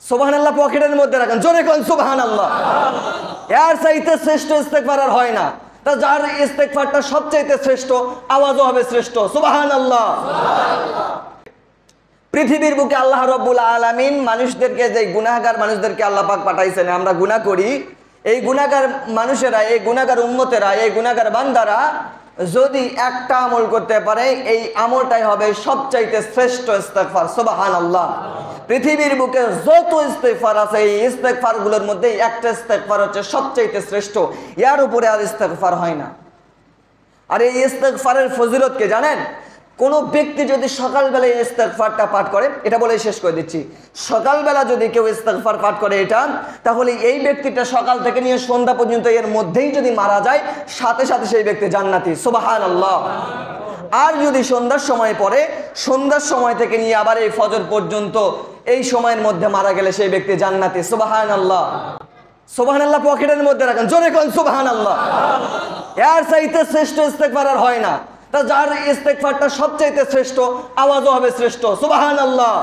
সুবহানাল্লাহ পকেটের মধ্যে রাখেন, জোরে কোন সুবহানাল্লাহ। এর চাইতে শ্রেষ্ঠ ইস্তেগফার আর হয় না। তা যার ইস্তেগফারটা সবচাইতে শ্রেষ্ঠ, আওয়াজও হবে শ্রেষ্ঠ, সুবহানাল্লাহ। পৃথিবীর বুকে আল্লাহ রাব্বুল আলামিন মানুষদেরকে, যে গুনাহগার মানুষদেরকে আল্লাহ পাক পাঠাইছেন, আমরা গুনাহ করি, এই গুনাহগার মানুষেরা, এই গুনাহগার উম্মতেরা, এই গুনাহগার বান্দারা যদি একটা আমল করতে পারে, এই আমলটাই হবে সবচাইতে শ্রেষ্ঠ ইস্তেগফার, সুবহানাল্লাহ। পৃথিবীর বুকে যত ইস্তেগফার আছে, এই ইস্তেগফারগুলোর মধ্যে একটা ইস্তেগফার হচ্ছে সবচাইতে শ্রেষ্ঠ, এর উপরে আর ইস্তেগফার হয় না। আর এই ইস্তেগফারের ফজিলত কি জানেন? কোন ব্যক্তি যদি সকালবেলা এই ইস্তেগফারটা পাঠ করে, এটা বলে শেষ করে দিচ্ছি, সকালবেলা যদি কেউ ইস্তেগফার পাঠ করে এটা, তাহলে এই ব্যক্তিটা সকাল থেকে নিয়ে সন্ধ্যা পর্যন্ত এর মধ্যেই যদি মারা যায়, সাথে সাথে সেই ব্যক্তি জান্নাতি, সুবহানাল্লাহ। আর যদি সন্ধ্যার সময় পড়ে, সন্ধ্যার সময় থেকে নিয়ে আবার এই ফজর পর্যন্ত এই সময়ের মধ্যে মারা গেলে সেই ব্যক্তি জান্নাতি, সুবহানাল্লাহ। সুবহানাল্লাহ পকেটের মধ্যে রাখেন, জোরে কোন সুবহানাল্লাহ। এর চাইতে শ্রেষ্ঠ ইস্তেগফার আর হয় না। তা যার ইস্তেগফারটা সবচাইতে শ্রেষ্ঠ, আওয়াজও হবে শ্রেষ্ঠ, সুবহানাল্লাহ।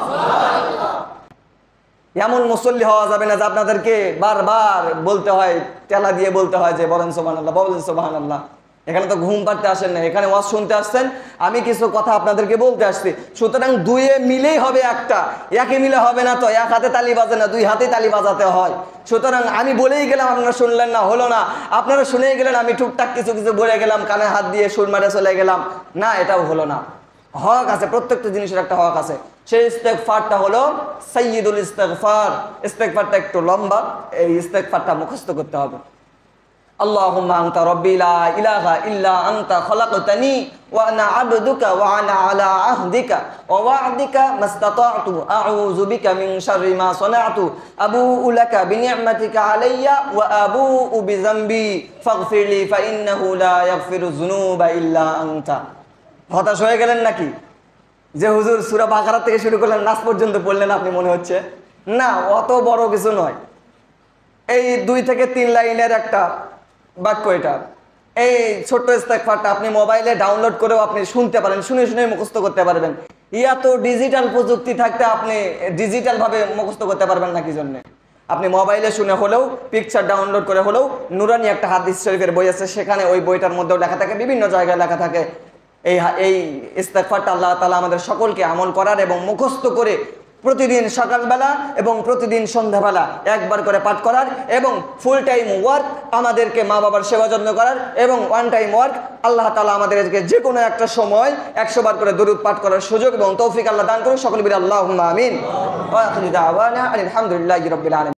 এমন মুসল্লি হওয়া যাবে না যে আপনাদেরকে বারবার বলতে হয়, টেলা দিয়ে বলতে হয় যে বলেন সুবহানাল্লাহ, বলেন সুবহানাল্লাহ। এখানে তো ঘুম পাড়তে আসেন না, এখানে ওয়াজ শুনতে আসছেন, আমি কিছু কথা আপনাদেরকে বলতে আসছি। সুতরাং দুয়ে মিলেই হবে একটা, একে মিলে হবে না। তো এক হাতে তালি বাজে না, দুই হাতে তালি বাজাতে হয়। সুতরাং আমি বলেই গেলাম, আপনারা শুনলেন না, হলো না। আপনারা শুনেই গেলেন, আমি টুকটাক কিছু কিছু বলে গেলাম, কানে হাত দিয়ে সুর মারে চলে গেলাম, না, এটাও হলো না। হক আছে, প্রত্যেকটা জিনিসের একটা হক আছে। সেই ইস্তেগফারটা হলো সাইয়্যিদুল ইস্তেগফার। ইস্তেগফারটা একটু লম্বা, এই ইস্তেগফারটা মুখস্থ করতে হবে। আল্লাহুম্মা আনতা রাব্বি লা ইলাহা ইল্লা আনতা খলাকতানি ওয়া আনা আবদুকা ওয়া আনা আলা আহদিকা ওয়া ওয়া'দিকা মাসতাতা'তু আউযু বিকা মিন শাররি মা সানা'তু আবু'ু লাকা বিনি'মাতিকা আলাইয়া ওয়া আবু'ু বিযামবি ফাগফিরলি ফা ইন্নাহু লা ইয়াগফিরুয যুনুবা ইল্লা আনতা। হতাশ হয়ে গেলেন নাকি যে হুজুর সূরা বাকারা থেকে শুরু করলেন, নাস পর্যন্ত পড়লেন আপনি, মনে হচ্ছে? না, অত বড় কিছু নয়। এই 2 থেকে 3 লাইনের একটা বাক্য এটা। এই ছোট্ট ইস্তেগফারটা আপনি মোবাইলে ডাউনলোড করেও আপনি শুনতে পারেন, শুনে শুনে মুখস্থ করতে পারবেন। তো ডিজিটাল প্রযুক্তি থাকতে আপনি ডিজিটাল ভাবে মুখস্থ করতে পারবেন না কি জন্য? আপনি মোবাইলে শুনে হলেও, পিকচার ডাউনলোড করে হলেও, নুরানি একটা হাদিস শরীফের বই আছে, সেখানে ওই বইটার মধ্যেও লেখা থাকে, বিভিন্ন জায়গায় লেখা থাকে। এই ইস্তেগফারটা আল্লাহ তাআলা আমাদের সকলকে আমল করার এবং মুখস্থ করে প্রতিদিন সকালবেলা এবং প্রতিদিন সন্ধ্যাবেলা একবার করে পাঠ করার, এবং ফুল টাইম ওয়ার্ক আমাদেরকে মা বাবার সেবা যত্ন করার, এবং ওয়ান টাইম ওয়ার্ক আল্লাহ তাআলা আমাদেরকে যে কোনো একটা সময় 100 বার করে দরুদ পাঠ করার সুযোগ এবং তৌফিক আল্লাহ দান করুন। সকলে বলি আল্লাহুম্মা আমিন। ওয়া আখিরু দাওয়ানা আলহামদুলিল্লাহি রাব্বিল আলামিন।